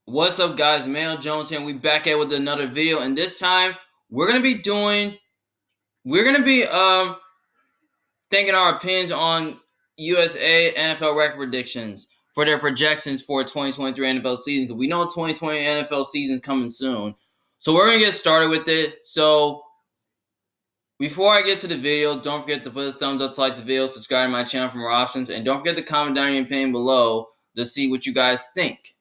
What's up, guys? Manuel Jones here, and we back at with another video. And this time, we're gonna be thinking our opinions on USA NFL record predictions for their projections for 2023 NFL season. Because we know 2020 NFL season is coming soon, so we're gonna get started with it. So before I get to the video, don't forget to put a thumbs up to like the video, subscribe to my channel for more options, and don't forget to comment down your opinion below to see what you guys think.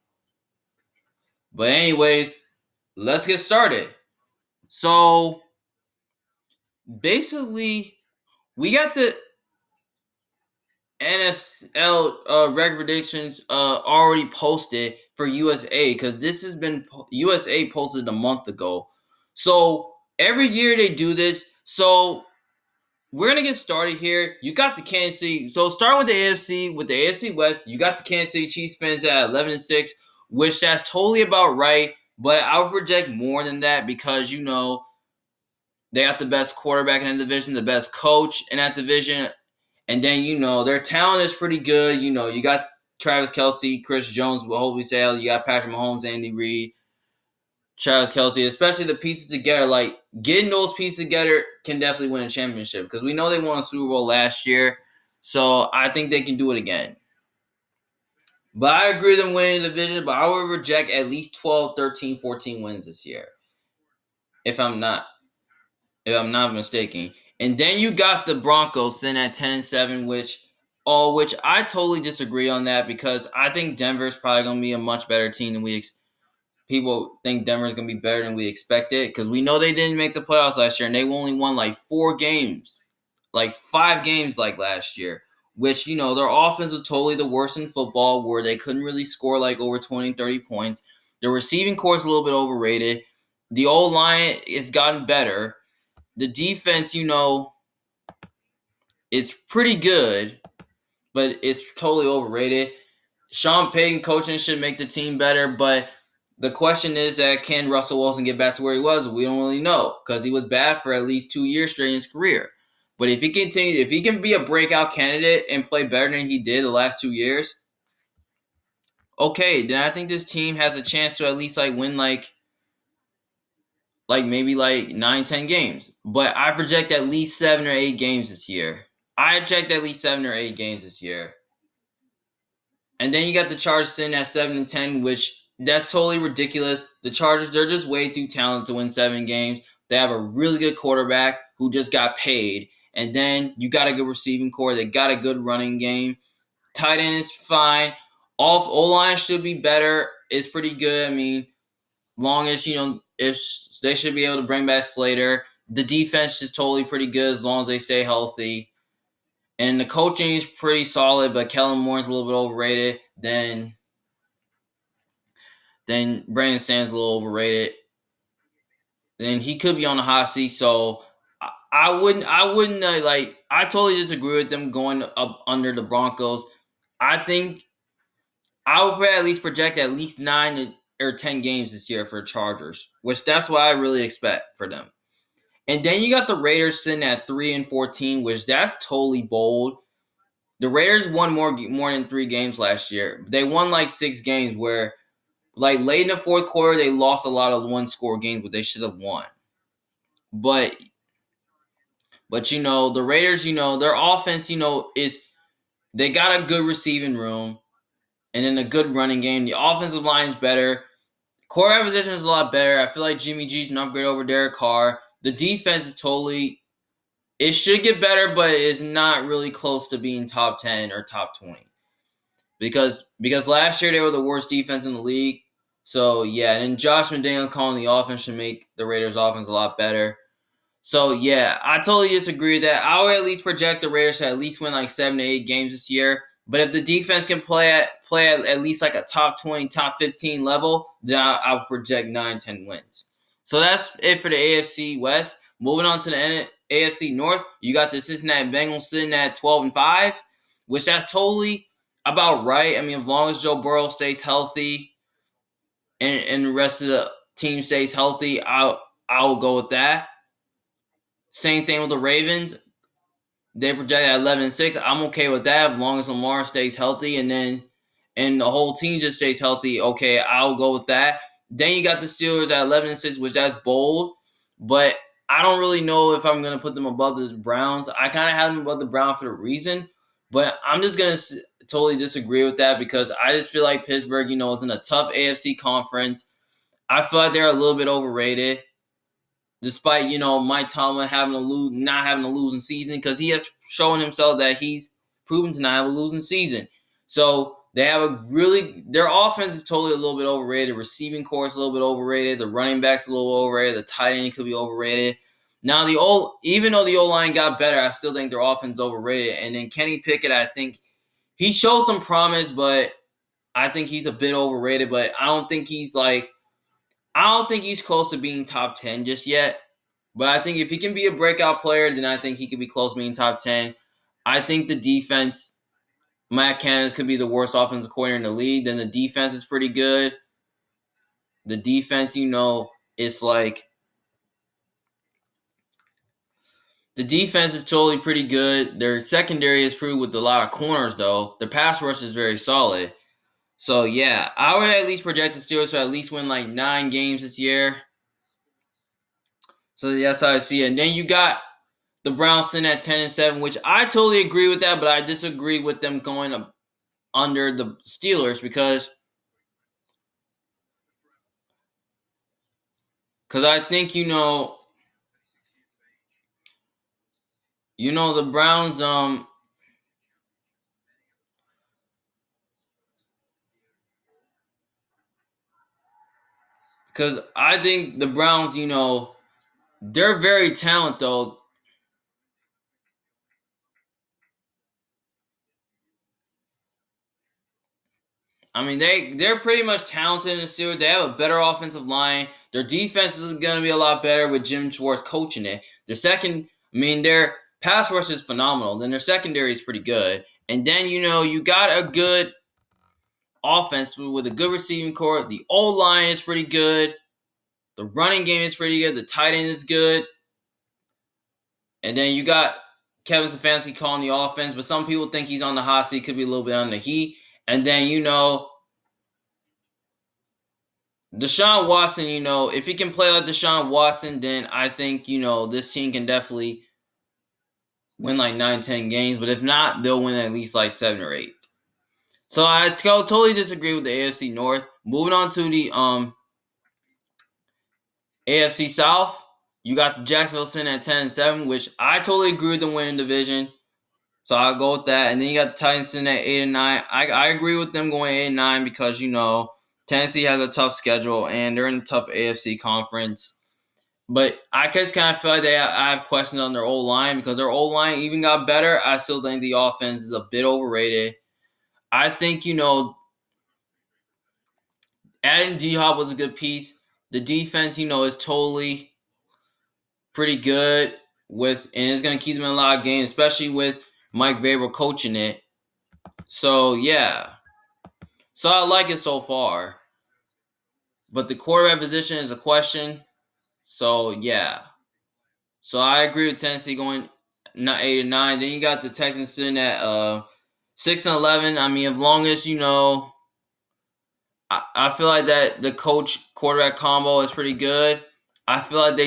But anyways, let's get started. So basically, we got the NFL record predictions already posted for USA because this has been USA posted a month ago. So every year they do this. So we're gonna get started here. You got the Kansas City. So starting with the AFC, with the AFC West, you got the Kansas City Chiefs fans at 11-6, which that's totally about right. But I would project more than that because they got the best quarterback in the division, the best coach in that division. And then, their talent is pretty good. You got Travis Kelce, Chris Jones, will hopefully say, you got Patrick Mahomes, Andy Reid, Travis Kelce, especially the pieces together. Like, getting those pieces together can definitely win a championship because we know they won a Super Bowl last year. So I think they can do it again. But I agree with them winning the division, but I would reject at least 12, 13, 14 wins this year. If I'm not mistaken. And then you got the Broncos sitting at 10-7, which I totally disagree on that because I think Denver's probably going to be a much better team than people think Denver's going to be better than we expected because we know they didn't make the playoffs last year and they only won like 4 games, like 5 games like last year, which, their offense was totally the worst in football where they couldn't really score like over 20, 30 points. The receiving core is a little bit overrated. The O-line has gotten better. The defense, it's pretty good, but it's totally overrated. Sean Payton coaching should make the team better, but the question is that can Russell Wilson get back to where he was? We don't really know because he was bad for at least 2 years straight in his career. But if he can be a breakout candidate and play better than he did the last 2 years, okay, then I think this team has a chance to at least win maybe 9, 10 games. But I project at least 7 or 8 games this year. And then you got the Chargers sitting at 7-10, which that's totally ridiculous. The Chargers, they're just way too talented to win 7 games. They have a really good quarterback who just got paid. And then you got a good receiving core. They got a good running game. Tight end is fine. O-line should be better. It's pretty good. I mean, long as, if they should be able to bring back Slater. The defense is totally pretty good as long as they stay healthy. And the coaching is pretty solid, but Kellen Moore's a little bit overrated. Then Brandon Sanders a little overrated. Then he could be on the hot seat. So I wouldn't I totally disagree with them going up under the Broncos. I think I would at least project at least 9 or 10 games this year for the Chargers, which that's what I really expect for them. And then you got the Raiders sitting at 3-14, which that's totally bold. The Raiders won more than 3 games last year. They won 6 games where late in the fourth quarter they lost a lot of one-score games, but they should have won. But the Raiders, their offense, is they got a good receiving room and then a good running game. The offensive line is better. Quarterback position is a lot better. I feel like Jimmy G's an upgrade over Derek Carr. The defense is it should get better, but it's not really close to being top 10 or top 20. Because last year they were the worst defense in the league. So, yeah, and Josh McDaniels calling the offense should make the Raiders' offense a lot better. So, yeah, I totally disagree with that. I would at least project the Raiders to at least win 7 to 8 games this year. But if the defense can play at least a top 20, top 15 level, then I'll project 9, 10 wins. So that's it for the AFC West. Moving on to the AFC North, you got the Cincinnati Bengals sitting at 12-5, which that's totally about right. I mean, as long as Joe Burrow stays healthy and the rest of the team stays healthy, I'll go with that. Same thing with the Ravens. They project at 11-6. I'm okay with that as long as Lamar stays healthy. And then and the whole team just stays healthy, okay, I'll go with that. Then you got the Steelers at 11-6, which that's bold, but I don't really know if I'm going to put them above the Browns. I kind of have them above the Browns for a reason, but I'm just going to totally disagree with that because I just feel like Pittsburgh, is in a tough AFC conference. I feel like they're a little bit overrated, despite, Mike Tomlin not having a losing season, because he has shown himself that he's proven to not have a losing season. So they have their offense is totally a little bit overrated. Receiving core is a little bit overrated. The running back's a little overrated. The tight end could be overrated. Now even though the O-line got better, I still think their offense is overrated. And then Kenny Pickett, I think he showed some promise, but I think he's a bit overrated. But I don't think he's close to being top 10 just yet. But I think if he can be a breakout player, then I think he could be close to being top 10. I think the defense, Matt Canada could be the worst offensive coordinator in the league. Then the defense is pretty good. The defense, it's like the defense is totally pretty good. Their secondary is pretty with a lot of corners, though. Their pass rush is very solid. So, yeah, I would at least project the Steelers to at least win like 9 games this year. So that's how I see it. And then you got the Browns sitting at 10-7, which I totally agree with that, but I disagree with them going under the Steelers because I think the Browns because I think the Browns they're very talented though. I mean, they're pretty much talented in the Steelers. They have a better offensive line. Their defense is going to be a lot better with Jim Schwartz coaching it. Their pass rush is phenomenal. Then their secondary is pretty good. And then, you got a good offense with a good receiving core. The O-line is pretty good. The running game is pretty good. The tight end is good. And then you got Kevin Stefanski calling the offense, but some people think he's on the hot seat. Could be a little bit on the heat. And then, Deshaun Watson, if he can play like Deshaun Watson, then I think, this team can definitely win like 9-10 games. But if not, they'll win at least like 7 or 8. So I totally disagree with the AFC North. Moving on to the AFC South, you got the Jacksonville sitting at 10-7, which I totally agree with them winning division. So I'll go with that. And then you got the Titans sitting at 8-9. I agree with them going 8-9 because, Tennessee has a tough schedule and they're in a tough AFC conference. But I just kind of feel like I have questions on their O-line because their O-line even got better. I still think the offense is a bit overrated. I think, adding D-Hop was a good piece. The defense, is totally pretty good and it's going to keep them in a lot of games, especially with Mike Vrabel coaching it. So, yeah. So, I like it so far. But the quarterback position is a question. So, yeah. So, I agree with Tennessee going 8-9. Then you got the Texans sitting at 6-11. I mean, as long as, I feel like that the coach-quarterback combo is pretty good. I feel like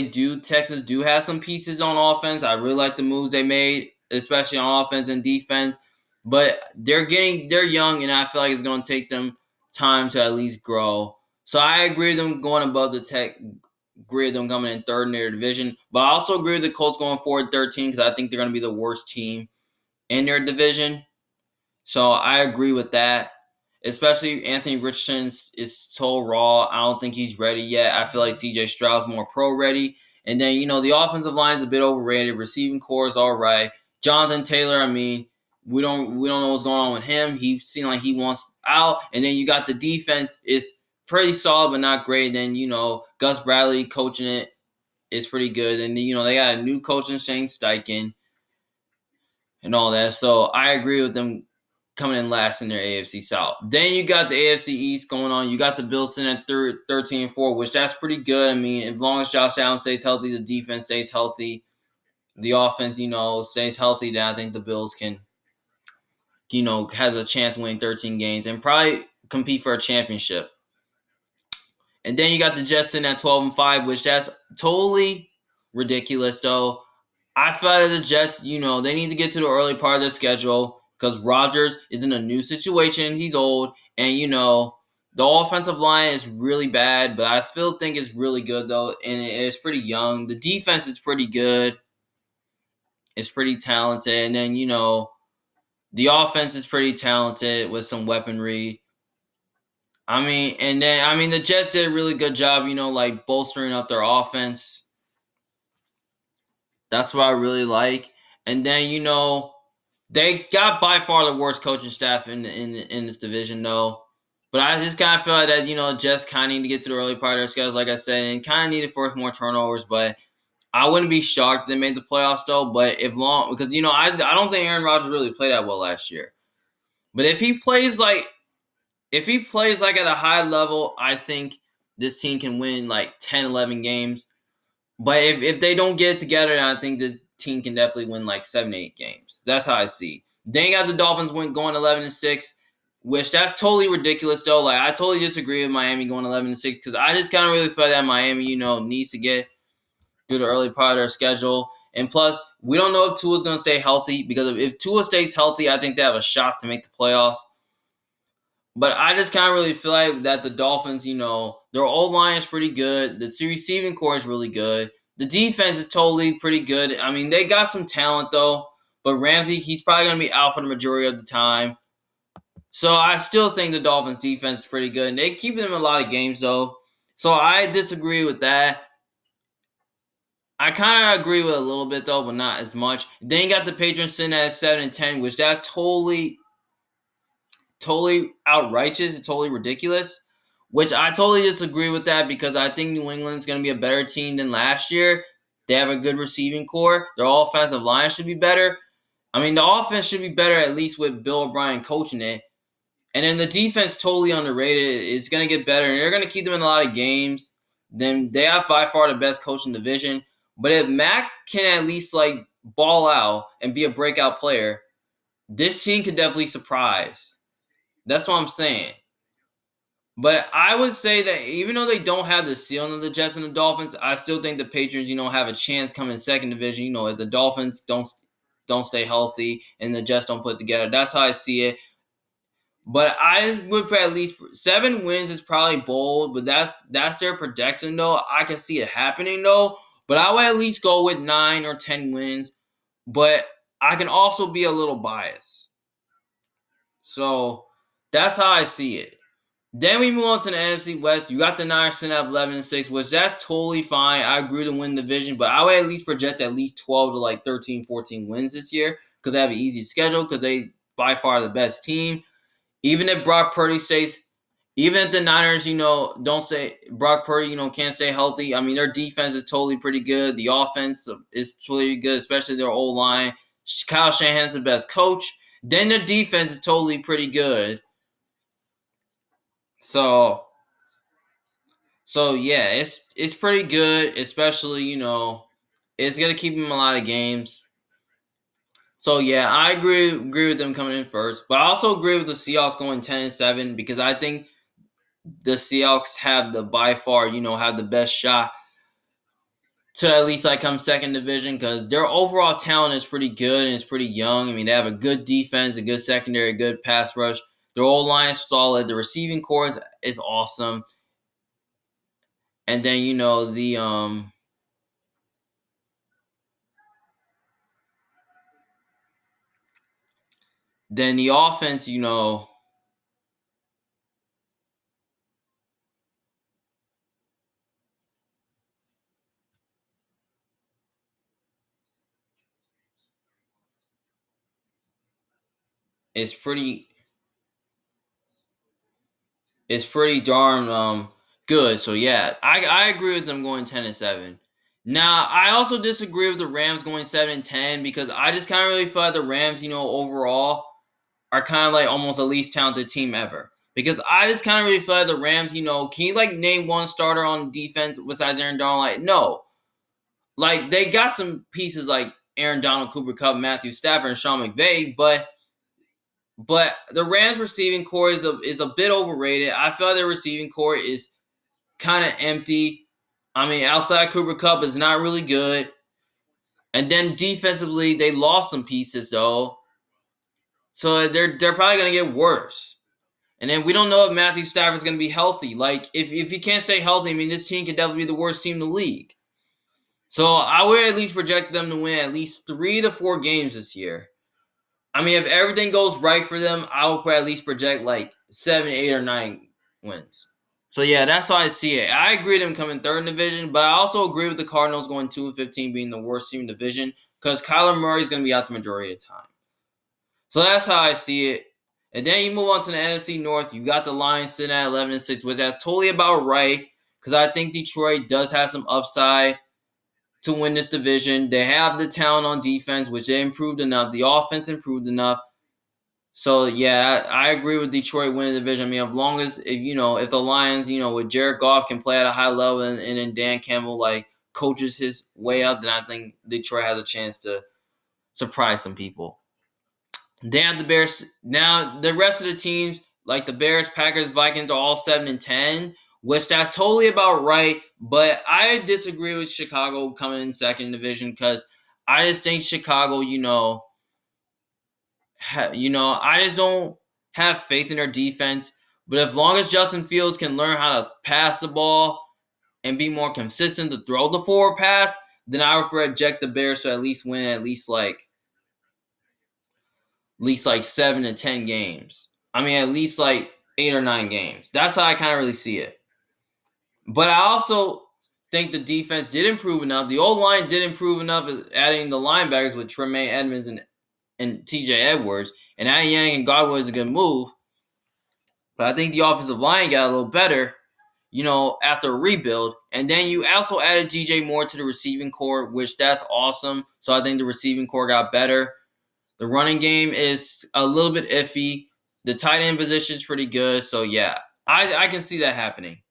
Texas do have some pieces on offense. I really like the moves they made, especially on offense and defense. But they're young, and I feel like it's going to take them time to at least grow. So I agree with them going above the Tech. Agree with them coming in third in their division. But I also agree with the Colts going forward 13 because I think they're going to be the worst team in their division. So I agree with that. Especially Anthony Richardson is so raw. I don't think he's ready yet. I feel like CJ Stroud's more pro ready. And then, the offensive line is a bit overrated. Receiving core is all right. Jonathan Taylor, we don't know what's going on with him. He seemed like he wants out. And then you got the defense is pretty solid but not great. Then, Gus Bradley coaching it is pretty good. And, they got a new coach in Shane Steichen and all that. So I agree with them coming in last in their AFC South. Then you got the AFC East going on. You got the Bills sitting at 13-4, which that's pretty good. As long as Josh Allen stays healthy, the defense stays healthy, the offense, stays healthy, then I think the Bills can has a chance of winning 13 games and probably compete for a championship. And then you got the Jets in at 12-5, which that's totally ridiculous, though. I feel like the Jets, they need to get to the early part of their schedule because Rodgers is in a new situation. He's old, and the offensive line is really bad, but I still think it's really good though, and it's pretty young. The defense is pretty good. It's pretty talented, and then the offense is pretty talented with some weaponry. The Jets did a really good job, like bolstering up their offense. That's what I really like. And then, they got by far the worst coaching staff in this division, though. But I just kind of feel like that, Jets kind of need to get to the early part of their schedule, like I said, and kind of need to force more turnovers. But I wouldn't be shocked if they made the playoffs, though. But because, I don't think Aaron Rodgers really played that well last year. But if he plays like at a high level, I think this team can win like 10, 11 games. But if they don't get it together, I think this team can definitely win like 7, 8 games. That's how I see. They got the Dolphins going 11-6, which that's totally ridiculous though. Like I totally disagree with Miami going 11-6 because I just kind of really feel that Miami, needs to get through the early part of their schedule. And plus, we don't know if Tua's going to stay healthy because if Tua stays healthy, I think they have a shot to make the playoffs. But I just kind of really feel like that the Dolphins, their old line is pretty good. The receiving core is really good. The defense is totally pretty good. I mean, they got some talent, though. But Ramsey, he's probably going to be out for the majority of the time. So I still think the Dolphins' defense is pretty good. And they keep them in a lot of games, though. So I disagree with that. I kind of agree with it a little bit, though, but not as much. Then you got the Patriots sitting at 7-10, which that's totally outrageous and totally ridiculous, which I totally disagree with that because I think New England's going to be a better team than last year. They have a good receiving core. Their offensive line should be better. I mean, the offense should be better at least with Bill O'Brien coaching it. And then the defense totally underrated. It's going to get better, and they're going to keep them in a lot of games. Then they have by far the best coach in the division. But if Mac can at least like ball out and be a breakout player, this team could definitely surprise. That's what I'm saying. But I would say that even though they don't have the ceiling of the Jets and the Dolphins, I still think the Patriots, have a chance coming in second division. If the Dolphins don't stay healthy and the Jets don't put it together. That's how I see it. But I would put at least 7 wins is probably bold, but that's their projection though. I can see it happening though. But I would at least go with 9 or 10 wins. But I can also be a little biased. So that's how I see it. Then we move on to the NFC West. You got the Niners sitting at 11-6, which that's totally fine. I agree to win the division, but I would at least project at least 12 to like 13, 14 wins this year because they have an easy schedule because they by far the best team. Even if Brock Purdy stays, even if the Niners, don't stay, Brock Purdy, can't stay healthy. I mean, their defense is totally pretty good. The offense is totally good, especially their old line. Kyle Shanahan's the best coach. Then the defense is totally pretty good. So yeah, it's pretty good, especially, it's going to keep them in a lot of games. So yeah, I agree with them coming in first. But I also agree with the Seahawks going 10-7 because I think the Seahawks have by far, have the best shot to at least like come second division because their overall talent is pretty good and it's pretty young. I mean, they have a good defense, a good secondary, a good pass rush. Their old line is solid. The receiving core is awesome. And then, then the offense, is pretty darn good. So yeah, I agree with them going 10-7. Now I also disagree with the Rams going 7-10 because I just kind of really feel like the Rams, overall are kind of like almost the least talented team ever. Because I just kind of really feel like the Rams, can you like name one starter on defense besides Aaron Donald? Like no, like they got some pieces like Aaron Donald, Cooper Kupp, Matthew Stafford, and Sean McVay, but But the Rams receiving core is a bit overrated. I feel like their receiving core is kind of empty. I mean, outside Cooper Kupp is not really good. And then defensively, they lost some pieces though. So they're probably gonna get worse. And then we don't know if Matthew Stafford's gonna be healthy. Like if he can't stay healthy, I mean this team could definitely be the worst team in the league. So I would at least project them to win at least 3 to 4 games this year. I mean, if everything goes right for them, I would at least project like 7, 8, or 9 wins. So yeah, that's how I see it. I agree with them coming third in the division, but I also agree with the Cardinals going 2-15 being the worst team in the division because Kyler Murray is going to be out the majority of the time. So that's how I see it. And then you move on to the NFC North. You got the Lions sitting at 11-6, which that's totally about right because I think Detroit does have some upside to win this division. They have the talent on defense, which they improved enough. The offense improved enough. So yeah, I agree with Detroit winning the division. I mean, as long as if the Lions, with Jared Goff can play at a high level and then Dan Campbell coaches his way up, then I think Detroit has a chance to surprise some people. They have the Bears. Now the rest of the teams, like the Bears, Packers, Vikings, are all 7-10, which that's totally about right. But I disagree with Chicago coming in second division because I just think Chicago, I just don't have faith in their defense. But as long as Justin Fields can learn how to pass the ball and be more consistent to throw the forward pass, then I would project the Bears to at least win at least 7 to 10 games. I mean, at least 8 or 9 games. That's how I kind of really see it. But I also think the defense did improve enough. The old line did improve enough, adding the linebackers with Tremaine Edmonds and TJ Edwards. And adding Yang and Godwin is a good move. But I think the offensive line got a little better, after a rebuild. And then you also added DJ Moore to the receiving core, which that's awesome. So I think the receiving core got better. The running game is a little bit iffy. The tight end position is pretty good. So, yeah, I can see that happening.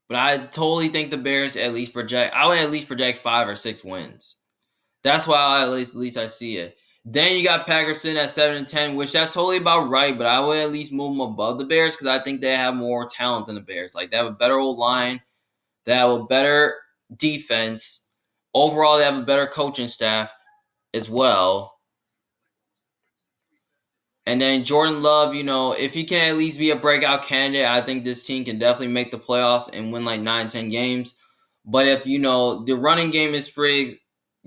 But I totally think the Bears I would at least project 5 or 6 wins. That's why at least I see it. Then you got Packers sitting at 7-10, which that's totally about right. But I would at least move them above the Bears because I think they have more talent than the Bears. They have a better old line. They have a better defense. Overall, they have a better coaching staff as well. And then Jordan Love, if he can at least be a breakout candidate, I think this team can definitely make the playoffs and win 9-10 games. But if, the running game is pretty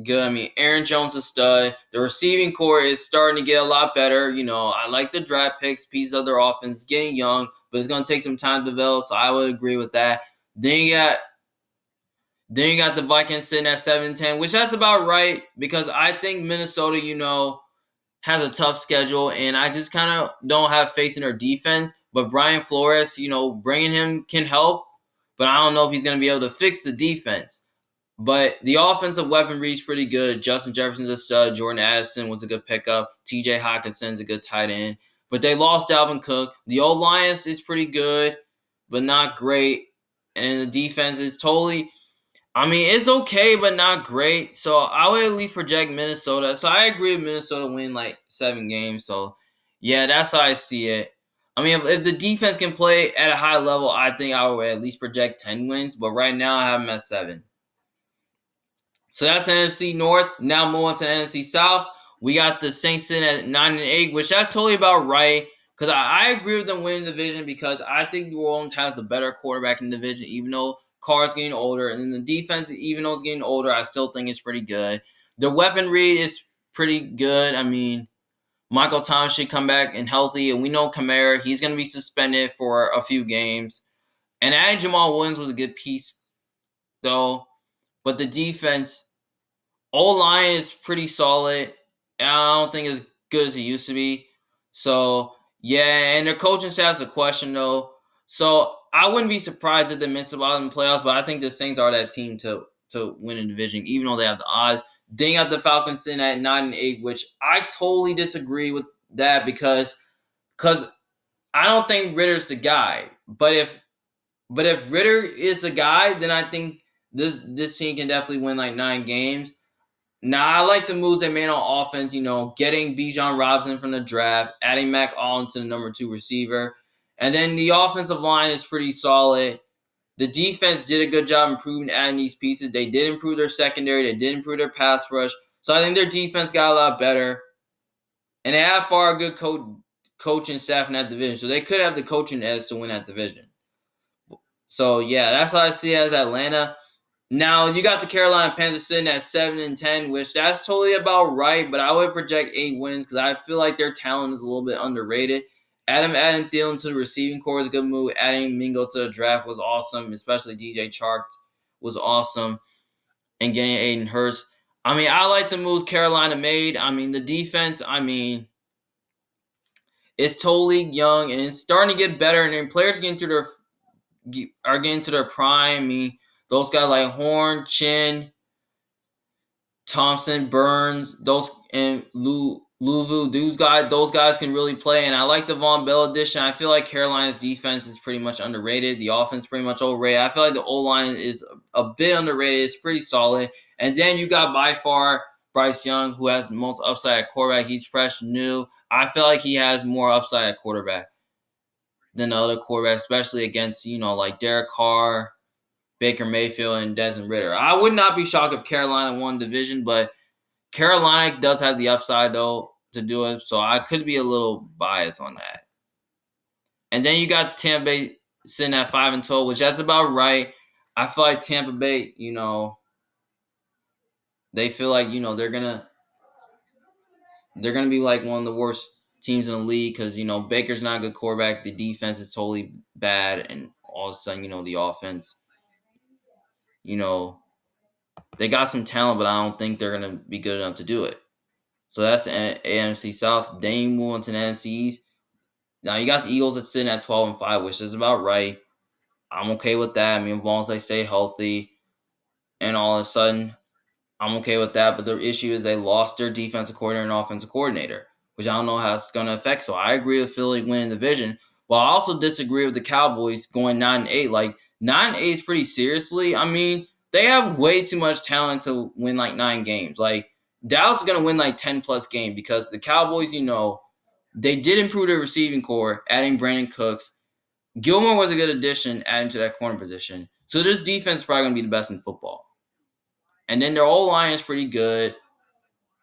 good. I mean, Aaron Jones is a stud. The receiving core is starting to get a lot better. I like the draft picks, piece of their offense. It's getting young, but it's going to take some time to develop, so I would agree with that. Then you got the Vikings sitting at 7-10, which that's about right because I think Minnesota, has a tough schedule, and I just kind of don't have faith in their defense. But Brian Flores, bringing him can help, but I don't know if he's going to be able to fix the defense. But the offensive weaponry is pretty good. Justin Jefferson's a stud. Jordan Addison was a good pickup. TJ Hawkinson's a good tight end. But they lost Dalvin Cook. The old Lions is pretty good, but not great. And the defense is it's okay, but not great. So I would at least project Minnesota. So I agree with Minnesota win 7 games. So yeah, that's how I see it. I mean, if the defense can play at a high level, I think I would at least project 10 wins. But right now, I have them at 7. So that's the NFC North. Now move on to the NFC South. We got the Saints sitting at 9-8, which that's totally about right. Because I agree with them winning the division because I think New Orleans has the better quarterback in the division, even though Carr's getting older. And then the defense, even though it's getting older, I still think it's pretty good. The weaponry is pretty good. I mean, Michael Thomas should come back and healthy. And we know Kamara, he's going to be suspended for a few games. And adding Jamal Williams was a good piece, though. But the defense, O-line is pretty solid. And I don't think as good as it used to be. So, yeah, and their coaching staff's a question, though. So, I wouldn't be surprised if they miss out in the playoffs, but I think the Saints are that team to win a division, even though they have the odds. Then you got the Falcons sitting at 9-8, which I totally disagree with that because I don't think Ritter's the guy. But if Ritter is the guy, then I think this team can definitely win 9 games. I like the moves they made on offense. Getting Bijan Robinson from the draft, adding Mac Allen to the number 2 receiver, and then the offensive line is pretty solid. The defense did a good job improving, adding these pieces. They did improve their secondary. They did improve their pass rush. So I think their defense got a lot better. And they have far good coaching staff in that division. So they could have the coaching edge to win that division. So, yeah, that's how I see it as Atlanta. Now, you got the Carolina Panthers sitting at 7-10, which that's totally about right. But I would project 8 wins because I feel like their talent is a little bit underrated. Adding Thielen to the receiving core was a good move. Adding Mingo to the draft was awesome, especially DJ Chark was awesome. And getting Aiden Hurst. I like the moves Carolina made. The defense, it's totally young and it's starting to get better. And then players are getting to their prime. Those guys like Horn, Chin, Thompson, Burns, and Louvu, those guys can really play. And I like the Von Bell addition. I feel like Carolina's defense is pretty much underrated. The offense is pretty much overrated. I feel like the O-line is a bit underrated. It's pretty solid. And then you got by far Bryce Young, who has the most upside at quarterback. He's fresh, new. I feel like he has more upside at quarterback than the other quarterbacks, especially against, like Derek Carr, Baker Mayfield, and Desmond Ridder. I would not be shocked if Carolina won division, but Carolina does have the upside, though, to do it, so I could be a little biased on that. And then you got Tampa Bay sitting at 5-12, which that's about right. I feel like Tampa Bay, they feel like, they're gonna be like one of the worst teams in the league because, Baker's not a good quarterback. The defense is totally bad, and all of a sudden, the offense, they got some talent, but I don't think they're going to be good enough to do it. So that's the AFC South. Then you move on to the NFC East. Now you got the Eagles that's sitting at 12-5, which is about right. I'm okay with that. As long as they stay healthy, and all of a sudden, I'm okay with that. But the issue is they lost their defensive coordinator and offensive coordinator, which I don't know how it's going to affect. So I agree with Philly winning the division, but I also disagree with the Cowboys going 9-8. Like 9-8 is pretty seriously. They have way too much talent to win like 9 games. Like Dallas is going to win like 10 plus games because the Cowboys, they did improve their receiving core, adding Brandon Cooks. Gilmore was a good addition, adding to that corner position. So this defense is probably going to be the best in football. And then their O-line is pretty good.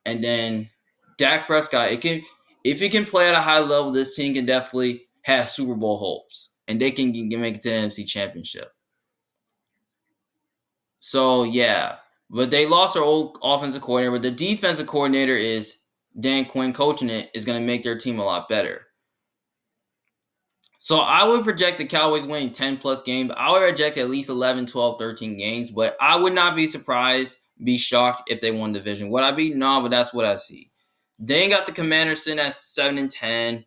And then Dak Prescott, if he can play at a high level, this team can definitely have Super Bowl hopes. And they can make it to the NFC Championship. So, yeah. But they lost their old offensive coordinator. But the defensive coordinator is Dan Quinn coaching it is going to make their team a lot better. So I would project the Cowboys winning 10-plus games. I would project at least 11, 12, 13 games. But I would not be surprised, be shocked if they won the division. Would I be? No, but that's what I see. They got the Commanders sitting at 7-10,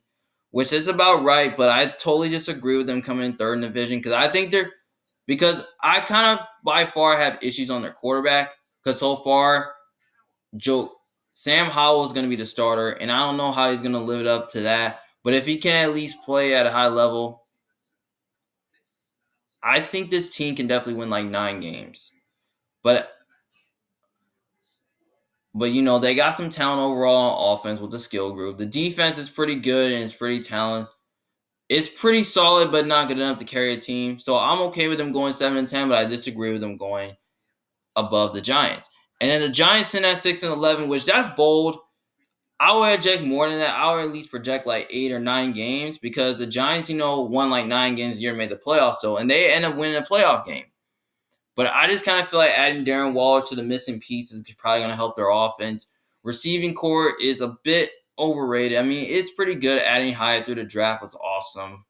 which is about right. But I totally disagree with them coming in third in the division because I kind of by far have issues on their quarterback. Because so far, Sam Howell is going to be the starter. And I don't know how he's going to live it up to that. But if he can at least play at a high level, I think this team can definitely win like 9 games. But they got some talent overall on offense with the skill group. The defense is pretty good and it's pretty talented. It's pretty solid, but not good enough to carry a team. So I'm okay with them going 7-10, but I disagree with them going above the Giants. And then the Giants in at 6-11, which that's bold. I would project more than that. I would at least project like 8 or 9 games because the Giants, won like 9 games a year and made the playoffs though, and they end up winning a playoff game. But I just kind of feel like adding Darren Waller to the missing pieces is probably going to help their offense. Receiving core is a bit overrated. It's pretty good. Adding Hyatt through the draft was awesome.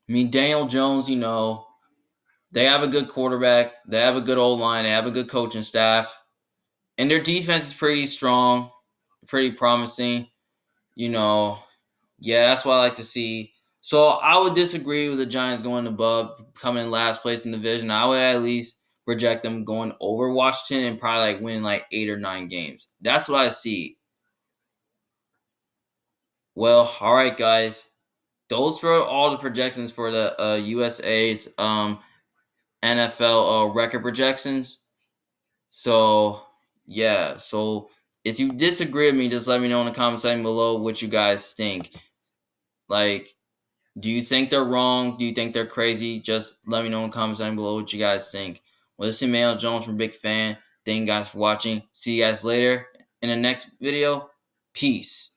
Daniel Jones, they have a good quarterback. They have a good O-line. They have a good coaching staff. And their defense is pretty strong, pretty promising. Yeah, that's what I like to see. So I would disagree with the Giants going above, coming in last place in the division. I would at least project them going over Washington and probably like winning like 8 or 9 games. That's what I see. Well, all right, guys. Those were all the projections for the USA's NFL record projections. So yeah, so if you disagree with me, just let me know in the comment section below what you guys think. Like, do you think they're wrong? Do you think they're crazy? Just let me know in the comment section below what you guys think. Well, this is Emmanuel Jones from Big Fan. Thank you guys for watching. See you guys later in the next video. Peace.